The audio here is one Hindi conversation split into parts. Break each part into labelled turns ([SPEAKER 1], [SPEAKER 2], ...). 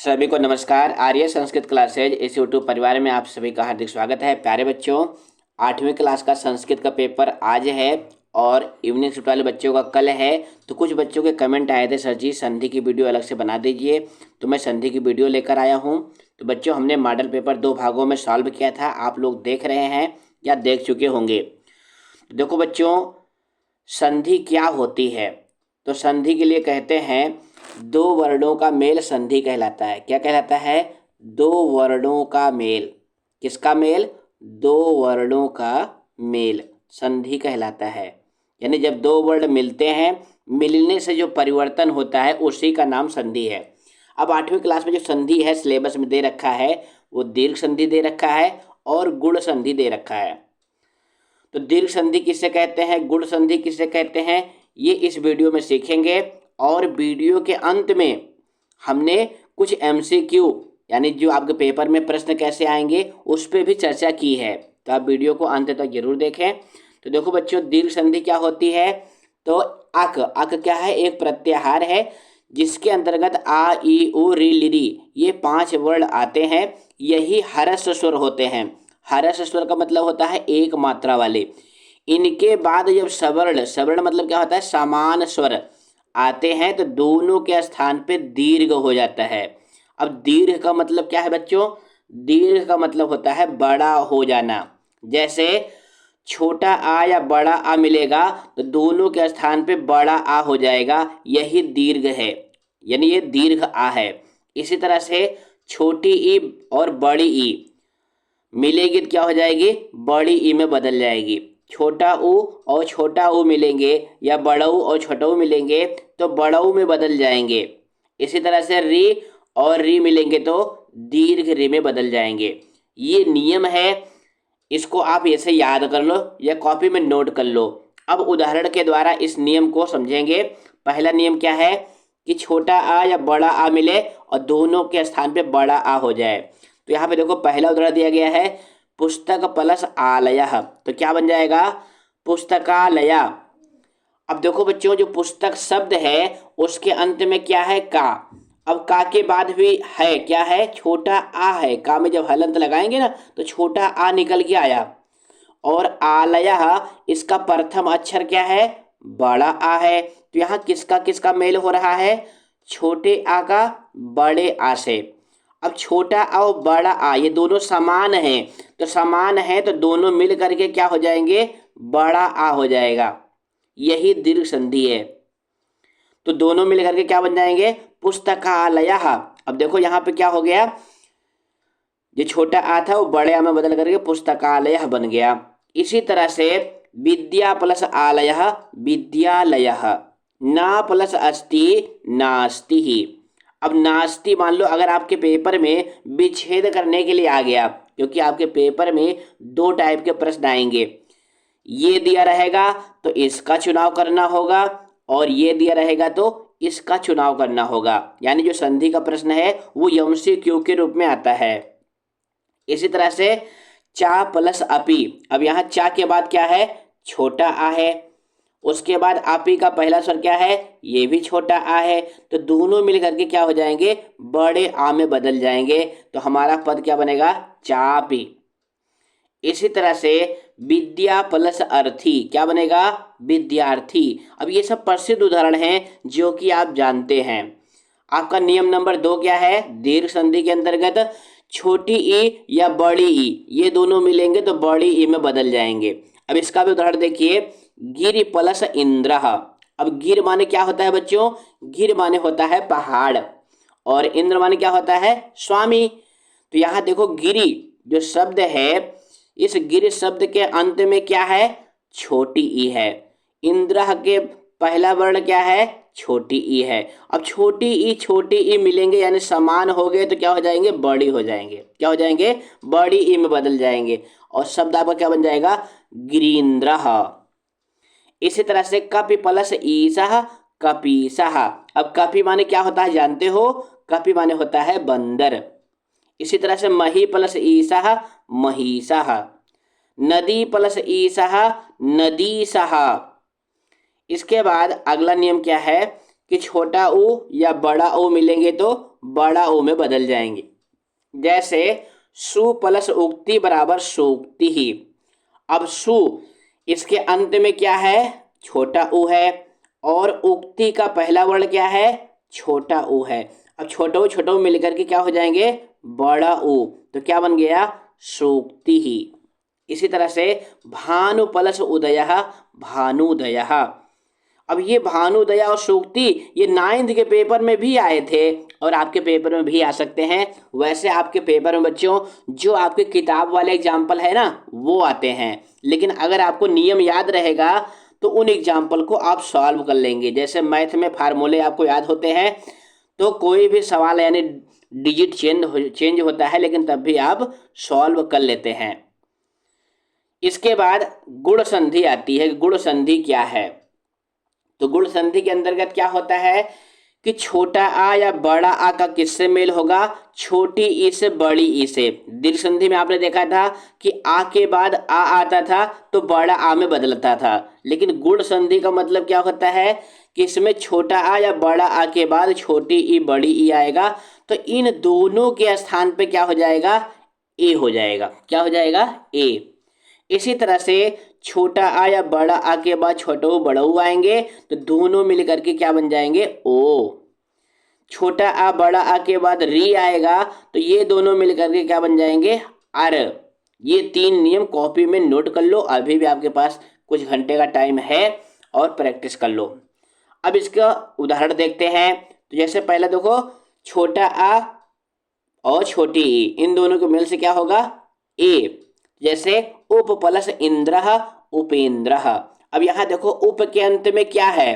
[SPEAKER 1] सभी को नमस्कार। आर्य संस्कृत क्लासेज इस यूट्यूब परिवार में आप सभी का हार्दिक स्वागत है। प्यारे बच्चों, 8वीं क्लास का संस्कृत का पेपर आज है और इवनिंग शिफ्ट वाले बच्चों का कल है। तो कुछ बच्चों के कमेंट आए थे, सर जी संधि की वीडियो अलग से बना दीजिए, तो मैं संधि की वीडियो लेकर आया हूँ। तो बच्चों, हमने मॉडल पेपर 2 भागों में सॉल्व किया था, आप लोग देख रहे हैं या देख चुके होंगे। देखो बच्चों, संधि क्या होती है? तो संधि के लिए कहते हैं दो वर्णों का मेल संधि कहलाता है। क्या कहलाता है? दो वर्णों का मेल। किसका मेल? दो वर्णों का मेल संधि कहलाता है। यानी जब दो वर्ण मिलते हैं, मिलने से जो परिवर्तन होता है उसी का नाम संधि है। अब 8वीं क्लास में जो संधि है सिलेबस में दे रखा है, वो दीर्घ संधि दे रखा है और गुण संधि दे रखा है। तो दीर्घ संधि किसे कहते हैं, गुण संधि किसे कहते हैं, ये इस वीडियो में सीखेंगे। और वीडियो के अंत में हमने कुछ एमसीक्यू यानी जो आपके पेपर में प्रश्न कैसे आएंगे उस पर भी चर्चा की है। तो आप वीडियो को अंत तक जरूर देखें। तो देखो बच्चों, दीर्घ संधि क्या होती है? तो अक अक क्या है? एक प्रत्याहार है जिसके अंतर्गत आ ई उ री ली री ये 5 वर्ण आते हैं। यही हरस्व स्वर होते हैं। हरस्व स्वर का मतलब होता है एक मात्रा वाले। इनके बाद जब सवर्ण, सवर्ण मतलब क्या होता है? समान स्वर आते हैं, तो दोनों के स्थान पे दीर्घ हो जाता है। अब दीर्घ का मतलब क्या है बच्चों? दीर्घ का मतलब होता है बड़ा हो जाना। जैसे छोटा आ या बड़ा आ मिलेगा तो दोनों के स्थान पे बड़ा आ हो जाएगा, यही दीर्घ है, यानी ये दीर्घ आ है। इसी तरह से छोटी ई और बड़ी ई मिलेगी तो क्या हो जाएगी? बड़ी ई में बदल जाएगी। छोटा ऊ और छोटा ऊ मिलेंगे या बड़ा ऊ और छोटा ऊ मिलेंगे तो बड़ा ऊ में बदल जाएंगे। इसी तरह से री और री मिलेंगे तो दीर्घ री में बदल जाएंगे। ये नियम है, इसको आप ऐसे याद कर लो या कॉपी में नोट कर लो। अब उदाहरण के द्वारा इस नियम को समझेंगे। पहला नियम क्या है कि छोटा आ या बड़ा आ मिले और दोनों के स्थान पे बड़ा आ हो जाए। तो यहाँ पे देखो, पहला उदाहरण दिया गया है पुस्तक प्लस आलयः, तो क्या बन जाएगा? पुस्तकालया। अब देखो बच्चों, जो पुस्तक शब्द है उसके अंत में क्या है? का। अब का के बाद भी है क्या है? छोटा आ है। का में जब हलंत लगाएंगे ना तो छोटा आ निकल के आया। और आलयः, इसका प्रथम अक्षर क्या है? बड़ा आ है। तो यहाँ किसका किसका मेल हो रहा है? छोटे आ का बड़े आ से। अब छोटा आ और बड़ा आ ये दोनों समान हैं, तो समान है तो दोनों मिल करके क्या हो जाएंगे? बड़ा आ हो जाएगा। यही दीर्घ संधि है। तो दोनों मिल करके क्या बन जाएंगे? पुस्तकालयः। अब देखो यहाँ पे क्या हो गया, जो छोटा आ था वो बड़े आ में बदल करके पुस्तकालयः बन गया। इसी तरह से विद्या प्लस आलयः विद्यालयः, ना प्लस अस्ति नास्ति ही। अब नास्ति मान लो अगर आपके पेपर में विच्छेद करने के लिए आ गया, क्योंकि आपके पेपर में 2 टाइप के प्रश्न आएंगे। ये दिया रहेगा तो इसका चुनाव करना होगा, और ये दिया रहेगा तो इसका चुनाव करना होगा। यानी जो संधि का प्रश्न है वो एमसीक्यू के रूप में आता है। इसी तरह से चा प्लस अपी। अब यहाँ चा के बाद क्या है? छोटा आ है। उसके बाद आपी का पहला स्वर क्या है? ये भी छोटा आ है। तो दोनों मिल करके क्या हो जाएंगे? बड़े आ में बदल जाएंगे। तो हमारा पद क्या बनेगा? चापी। इसी तरह से विद्या प्लस अर्थी क्या बनेगा? विद्यार्थी। अब ये सब प्रसिद्ध उदाहरण हैं जो कि आप जानते हैं। आपका नियम नंबर 2 क्या है? दीर्घ संधि के अंतर्गत छोटी ई या बड़ी ई ये दोनों मिलेंगे तो बड़ी ई में बदल जाएंगे। अब इसका भी उदाहरण देखिए, गिर प्लस इंद्र। अब गिर माने क्या होता है बच्चों? गिर माने होता है पहाड़, और इंद्र माने क्या होता है? स्वामी। तो यहाँ देखो, गिरी जो शब्द है, इस गिर शब्द के अंत में क्या है? छोटी ई है। इंद्र के पहला वर्ण क्या है? छोटी ई है। अब छोटी ई मिलेंगे यानी समान हो गए तो क्या हो जाएंगे? बड़ी हो जाएंगे। क्या हो जाएंगे? बड़ी ई में बदल जाएंगे और शब्द आपका क्या बन जाएगा? गिरीन्द्र। इसी तरह से कपि प्लस ईसह कपीसह। अब कपि माने क्या होता है जानते हो? कपि माने होता है बंदर। इसी तरह से मही प्लस ईसह महिषः। नदी प्लस ईसह नदीसः। इसके बाद अगला नियम क्या है कि छोटा ऊ या बड़ा ऊ मिलेंगे तो बड़ा ऊ में बदल जाएंगे। जैसे सु प्लस उक्ति बराबर सूक्ति ही। अब सु इसके अंत में क्या है, छोटा ऊ है, और उक्ति का पहला वर्ण क्या है, छोटा ऊ है। अब छोटा ऊ मिलकर के क्या हो जाएंगे, बड़ा ऊ। तो क्या बन गया, सूक्ति ही। इसी तरह से भानु प्लस उदय भानुदय। अब ये भानुदय और सूक्ति ये 9th के पेपर में भी आए थे और आपके पेपर में भी आ सकते हैं। वैसे आपके पेपर में बच्चों जो आपके किताब वाले एग्जाम्पल है ना वो आते हैं, लेकिन अगर आपको नियम याद रहेगा तो उन एग्जाम्पल को आप सॉल्व कर लेंगे। जैसे मैथ में फार्मूले आपको याद होते हैं, तो कोई भी सवाल यानी डिजिट चेंज होता है, लेकिन तब भी आप सॉल्व कर लेते हैं। इसके बाद गुण संधि आती है। गुण संधि क्या है, तो गुण संधि के अंतर्गत क्या होता है कि छोटा आ या बड़ा आ का किससे मेल होगा, छोटी ई से बड़ी ई से। दीर्घ संधि में आपने देखा था कि आ के बाद आ आता था तो बड़ा आ में बदलता था, लेकिन गुण संधि का मतलब क्या होता है कि इसमें छोटा आ या बड़ा आ के बाद छोटी ई बड़ी ई आएगा, तो इन दोनों के स्थान पे क्या हो जाएगा, ए हो जाएगा। क्या हो जाएगा, ए। इसी तरह से छोटा आ या बड़ा आ के बाद छोटा ऊ बड़ा ऊ आएंगे, तो दोनों मिल करके क्या बन जाएंगे, ओ। छोटा आ बड़ा आ के बाद री आएगा, तो ये दोनों मिल करके क्या बन जाएंगे, अर। ये 3 नियम कॉपी में नोट कर लो, अभी भी आपके पास कुछ घंटे का टाइम है और प्रैक्टिस कर लो। अब इसका उदाहरण देखते हैं। तो जैसे पहले देखो, छोटा आ और छोटी ई इन दोनों के मेल से क्या होगा, ए। जैसे उप प्लस इंद्र उपेंद्र। अब यहां देखो उप के अंत में क्या है,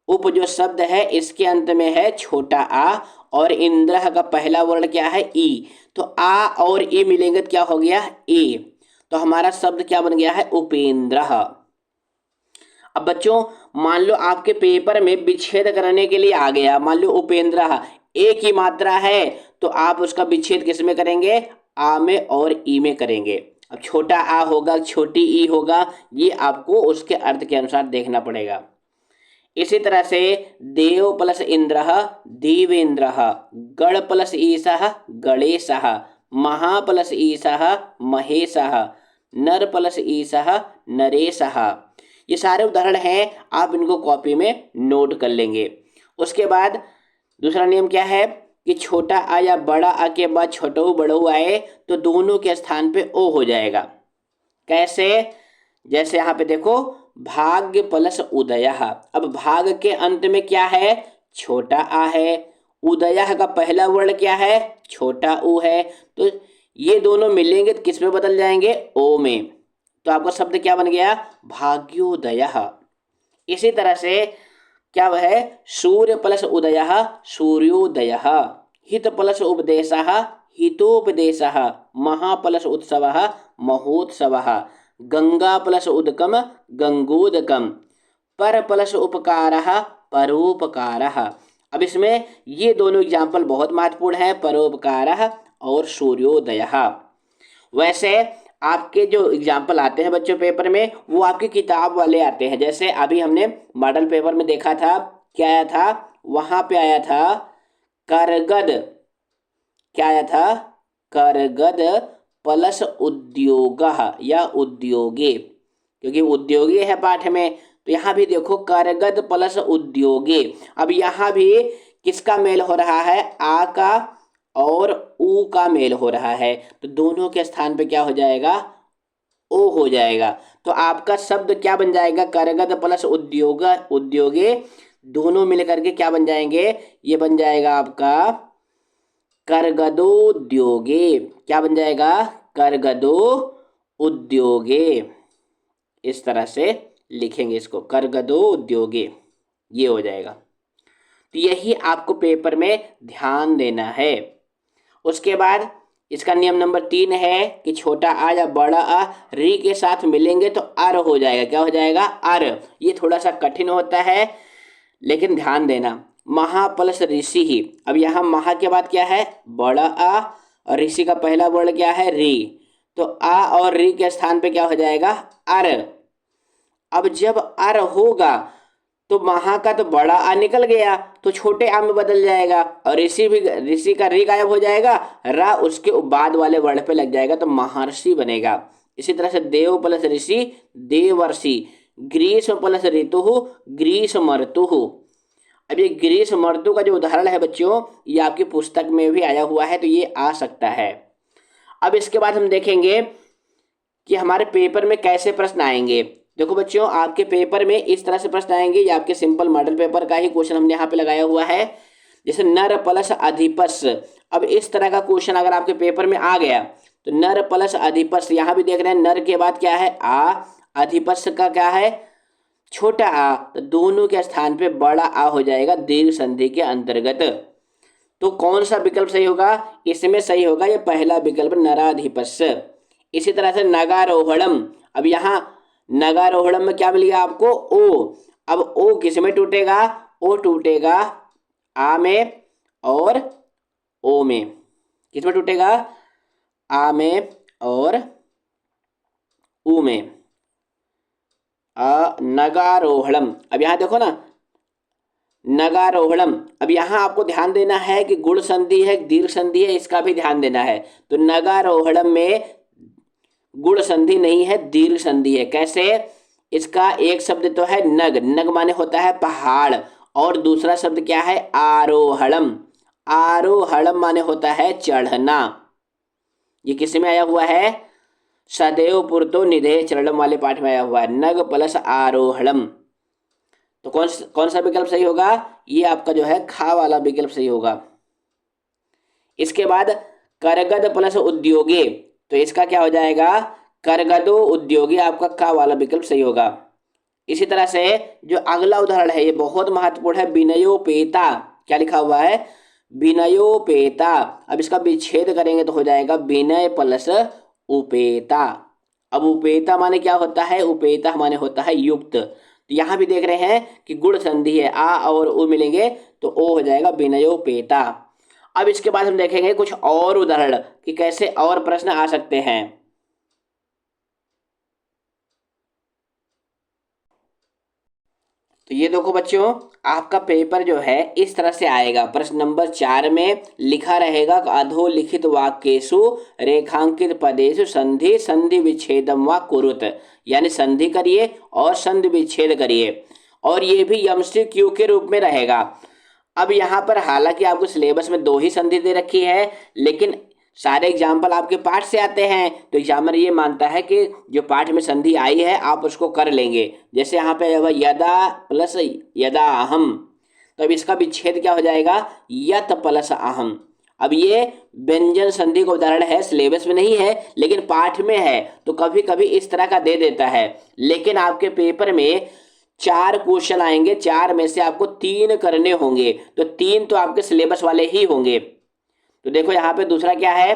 [SPEAKER 1] उप जो शब्द है इसके अंत में है छोटा आ, और इंद्र का पहला वर्ण क्या है, ई। तो आ और ई मिलेंगे तो क्या हो गया, ए। तो हमारा शब्द क्या बन गया है, उपेंद्र। अब बच्चों मान लो आपके पेपर में विच्छेद करने के लिए आ गया, मान लो उपेंद्र एक ही मात्रा है, तो आप उसका विच्छेद किस में करेंगे, आ में और ई में करेंगे। अब छोटा आ होगा, छोटी ई होगा, ये आपको उसके अर्थ के अनुसार देखना पड़ेगा। इसी तरह से देव प्लस इंद्र देवेंद्र, गण प्लस ईशः गणेशः, महा प्लस ईशः महेशः, नर प्लस ईशः नरेशः। ये सारे उदाहरण हैं, आप इनको कॉपी में नोट कर लेंगे। उसके बाद दूसरा नियम क्या है कि छोटा आ या बड़ा आ के बाद छोटू बड़ू आए तो दोनों के स्थान पे ओ हो जाएगा। कैसे, जैसे यहाँ पे देखो भाग्य प्लस उदय। अब भाग के अंत में क्या है, छोटा आ है, उदय का पहला वर्ण क्या है, छोटा ऊ है, तो ये दोनों मिलेंगे तो किस में बदल जाएंगे, ओ में। तो आपका शब्द क्या बन गया, भाग्योदय। इसी तरह से क्या वह है, सूर्य प्लस उदय सूर्योदय, हित प्लस उपदेश हितोपदेश, महा प्लस उत्सव महोत्सव, गंगा प्लस उदकम गंगोदकम, पर प्लस उपकार परोपकार। अब इसमें ये दोनों एग्जाम्पल बहुत महत्वपूर्ण है, परोपकार और सूर्योदय। वैसे आपके जो एग्जाम्पल आते हैं बच्चों पेपर में वो आपकी किताब वाले आते हैं। जैसे अभी हमने मॉडल पेपर में देखा था, क्या आया था, वहां पे आया था करगद, क्या आया था, करगद प्लस उद्योग या उद्योगे, क्योंकि उद्योगे है पाठ में, तो यहाँ भी देखो करगद प्लस उद्योगे। अब यहाँ भी किसका मेल हो रहा है, आ का और ऊ का मेल हो रहा है, तो दोनों के स्थान पे क्या हो जाएगा, ओ हो जाएगा। तो आपका शब्द क्या बन जाएगा, करगद प्लस उद्योग उद्योगे, दोनों मिलकर के क्या बन जाएंगे, ये बन जाएगा आपका करगदोद्योगे। क्या बन जाएगा, करगदो उद्योगे। इस तरह से लिखेंगे इसको, करगदो उद्योगे, ये हो जाएगा। तो यही आपको पेपर में ध्यान देना है। उसके बाद इसका नियम नंबर 3 है कि छोटा आ या बड़ा आ री के साथ मिलेंगे तो अर हो जाएगा। क्या हो जाएगा, अर। ये थोड़ा सा कठिन होता है लेकिन ध्यान देना। महा प्लस ऋषि ही, अब यहाँ महा के बाद क्या है, बड़ा आ, और ऋषि का पहला वर्ण क्या है, री, तो आ और री के स्थान पे क्या हो जाएगा, अर। अब जब अर होगा तो महा का तो बड़ा आ निकल गया तो छोटे आ में बदल जाएगा, और ऋषि भी, ऋषि का ऋ गायब हो जाएगा, रा उसके बाद वाले वर्ण पे लग जाएगा तो महर्षि बनेगा। इसी तरह से देव प्लस ऋषि देवर्षि, ग्रीष्म प्लस ऋतु ग्रीष्म ऋतु। अब ये ग्रीष्म ऋतु का जो उदाहरण है बच्चों, ये आपकी पुस्तक में भी आया हुआ है तो ये आ सकता है। अब इसके बाद हम देखेंगे कि हमारे पेपर में कैसे प्रश्न आएंगे। देखो बच्चों, आपके पेपर में इस तरह से प्रश्न आएंगे, ये आपके सिंपल मॉडल पेपर का ही क्वेश्चन हमने यहाँ पे लगाया हुआ है। जैसे नर प्लस अधिपस, अब इस तरह का क्वेश्चन अगर आपके पेपर में आ गया तो नर प्लस अधिपस, यहाँ भी देख रहे हैं नर के बाद क्या है आ, अधिपस का क्या है छोटा आ, तो दोनों के स्थान पे बड़ा आ हो जाएगा दीर्घ संधि के अंतर्गत। तो कौन सा विकल्प सही होगा, इसमें सही होगा ये पहला विकल्प नराधिपस्य। इसी तरह से नगारोहणम, अब यहाँ नगारोहणम में क्या मिल गया आपको ओ, अब ओ किस में टूटेगा, ओ टूटेगा आ में और ओ में, किस में टूटेगा आ में और ऊ में, नगारोहणम। अब यहाँ देखो ना नगारोहणम, अब यहाँ आपको ध्यान देना है कि गुण संधि है दीर्घ संधि है, इसका भी ध्यान देना है। तो नगारोहणम में गुण संधि नहीं है दीर्घ संधि है। कैसे, इसका एक शब्द तो है नग, नग माने होता है पहाड़, और दूसरा शब्द क्या है आरोहणम, आरोहणम माने होता है चढ़ना। ये किस में आया हुआ है, सदैव पुरतो निधेय चरणम वाले पाठ में आया हुआ है, नग प्लस आरोहणम। तो कौन सा विकल्प सही होगा, ये आपका जो है खा वाला विकल्प सही होगा। इसके बाद करगद प्लस उद्योगे, तो इसका क्या हो जाएगा करगदो उद्योगी, आपका का वाला विकल्प सही होगा। इसी तरह से जो अगला उदाहरण है ये बहुत महत्वपूर्ण है, विनयोपेता, क्या लिखा हुआ है विनयोपेता। अब इसका विच्छेद करेंगे तो हो जाएगा विनय प्लस उपेता। अब उपेता माने क्या होता है, उपेता माने होता है युक्त। तो यहाँ भी देख रहे हैं कि गुण संधि है, आ और उ मिलेंगे तो ओ हो जाएगा विनयोपेता। अब इसके बाद हम देखेंगे कुछ और उदाहरण कि कैसे और प्रश्न आ सकते हैं। तो ये देखो बच्चों, आपका पेपर जो है इस तरह से आएगा। प्रश्न नंबर 4 में लिखा रहेगा अधोलिखित वाक्येषु रेखांकित पदेषु संधि संधि विच्छेदम व कुरुत, यानी संधि करिए और संधि विच्छेद करिए, और ये भी एमसीक्यू के रूप में रहेगा। अब यहाँ पर हालांकि आपको सिलेबस में 2 ही संधि दे रखी है, लेकिन सारे एग्जाम्पल आपके पाठ से आते हैं, तो एग्जामिनर ये मानता है कि जो पाठ में संधि आई है आप उसको कर लेंगे। जैसे यहाँ पे यदा प्लस यदा अहम, तो अब इसका विच्छेद क्या हो जाएगा यत प्लस अहम। अब ये व्यंजन संधि का उदाहरण है, सिलेबस में नहीं है लेकिन पाठ में है, तो कभी कभी इस तरह का दे देता है। लेकिन आपके पेपर में 4 क्वेश्चन आएंगे, 4 में से आपको 3 करने होंगे, तो 3 तो आपके सिलेबस वाले ही होंगे। तो देखो यहाँ पे दूसरा क्या है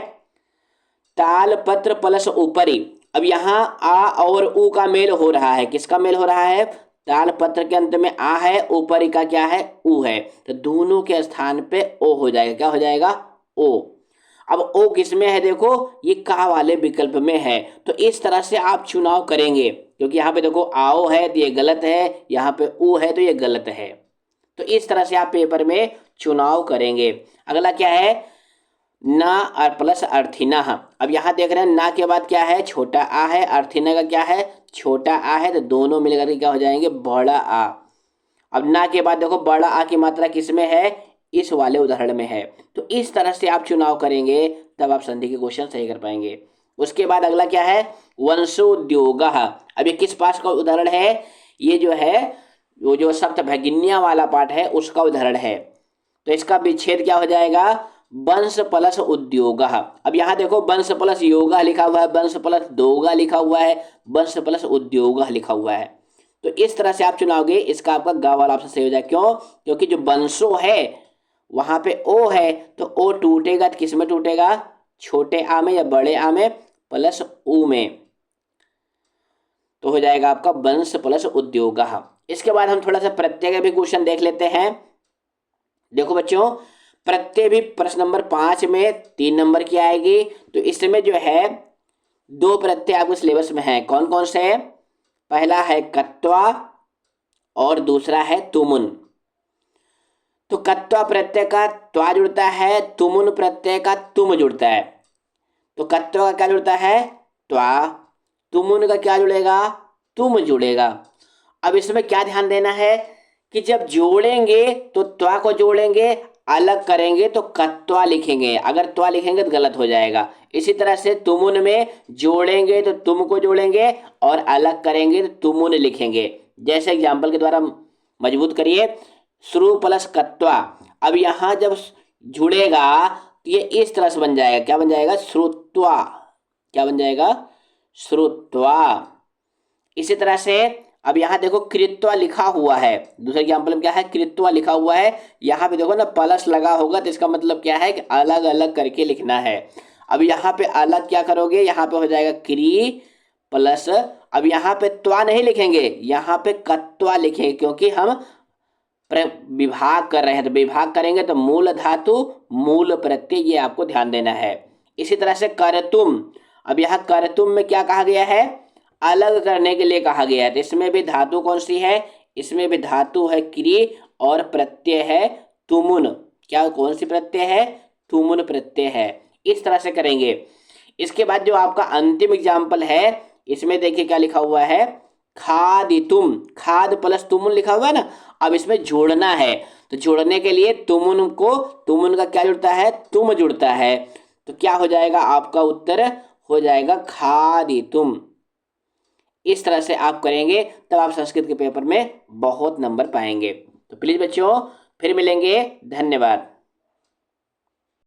[SPEAKER 1] ताल पत्र प्लस ऊपरी। अब यहाँ आ और ऊ का मेल हो रहा है, किसका मेल हो रहा है ताल पत्र के अंत में आ है, ऊपरी का क्या है ऊ है, तो दोनों के स्थान पे ओ हो जाएगा, क्या हो जाएगा ओ। अब ओ किस में है, देखो ये का वाले विकल्प में है। तो इस तरह से आप चुनाव करेंगे, क्योंकि यहाँ पे देखो आओ है तो ये गलत है, यहाँ पे ऊ है तो ये गलत है। तो इस तरह से आप पेपर में चुनाव करेंगे। अगला क्या है ना और प्लस अर्थिना। अब यहाँ देख रहे हैं ना के बाद क्या है छोटा आ है, अर्थिना का क्या है छोटा आ है, तो दोनों मिलकर के क्या हो जाएंगे बड़ा आ। अब ना के बाद देखो बड़ा आ की मात्रा किस में है इस वाले उदाहरण में है। तो इस तरह से आप चुनाव करेंगे तब आप संधि के क्वेश्चन सही कर पाएंगे। उसके बाद अगला क्या है वंशोद्योग। अब ये किस पाठ का उदाहरण है, ये जो है वो जो सप्तभगिनिया वाला पाठ है उसका उदाहरण है। तो इसका विच्छेद क्या हो जाएगा वंश प्लस उद्योग। अब यहाँ देखो वंश प्लस योगा लिखा हुआ है, वंश प्लस दोगा लिखा हुआ है, वंश प्लस उद्योग लिखा हुआ है। तो इस तरह से आप चुनाओगे, इसका आपका गा वाला ऑप्शन सही हो जाए। क्यों, क्योंकि जो वंशो है वहां पे ओ है, तो ओ टूटेगा तो किस में टूटेगा छोटे आ में या बड़े आ में प्लस ऊ में, तो हो जाएगा आपका वंश प्लस उद्योग। इसके बाद हम थोड़ा सा प्रत्यय का भी क्वेश्चन देख लेते हैं। देखो बच्चों प्रत्यय भी प्रश्न नंबर 5 में 3 नंबर की आएगी। तो इसमें जो है 2 प्रत्यय आपको सिलेबस में है, कौन कौन से है, पहला है कत्वा और दूसरा है तुमुन। तो कत्वा प्रत्यय का त्वा जुड़ता है, तुमुन प्रत्यय का तुम जुड़ता है। तो कत्वा का क्या जुड़ता है? त्वा। तुमुन का क्या जुड़ेगा? तुम जुड़ेगा। अब इसमें क्या ध्यान देना है कि जब जोड़ेंगे तो त्वा को जोड़ेंगे, अलग करेंगे तो कत्वा लिखेंगे। अगर त्वा लिखेंगे तो गलत हो जाएगा। इसी तरह से तुमुन में जोड़ेंगे तो तुम को जोड़ेंगे और अलग करेंगे तो तुमुन लिखेंगे। जैसे एग्जाम्पल के द्वारा मजबूत करिए, श्रु प्लस कत्वा। अब यहां जब जुड़ेगा तो ये इस तरह से बन जाएगा। क्या बन जाएगा? श्रुत्वा। क्या बन जाएगा? श्रुत्वा। इसी तरह से अब यहाँ देखो कृत्वा लिखा हुआ है, दूसरे एग्जाम्पल में क्या है? कृत्वा लिखा हुआ है। यहाँ पे देखो ना प्लस लगा होगा, तो इसका मतलब क्या है कि अलग अलग करके लिखना है। अब यहाँ पे अलग क्या करोगे? यहाँ पे हो जाएगा क्री प्लस, अब यहाँ पे त्वा नहीं लिखेंगे, यहाँ पे कत्वा लिखेंगे, क्योंकि हम विभाग कर रहे हैं। तो विभाग करेंगे तो मूल धातु मूल प्रत्यय, ये आपको ध्यान देना है। इसी तरह से करतुम, अब यहाँ करतुम में क्या कहा गया है? अलग करने के लिए कहा गया है। तो इसमें भी धातु कौन सी है? इसमें भी धातु है क्री और प्रत्यय है तुमुन। क्या कौन सी प्रत्यय है? तुमुन प्रत्यय है। इस तरह से करेंगे। इसके बाद जो आपका अंतिम एग्जाम्पल है, इसमें देखिए क्या लिखा हुआ है? खादितुम। खाद प्लस तुमुन लिखा हुआ है ना। अब इसमें जोड़ना है, तो जोड़ने के लिए तुमुन को, तुमुन का क्या जुड़ता है? तुम जुड़ता है। तो क्या हो जाएगा? आपका उत्तर हो जाएगा खादितुम। इस तरह से आप करेंगे तब आप संस्कृत के पेपर में बहुत नंबर पाएंगे। तो प्लीज बच्चों फिर मिलेंगे। धन्यवाद।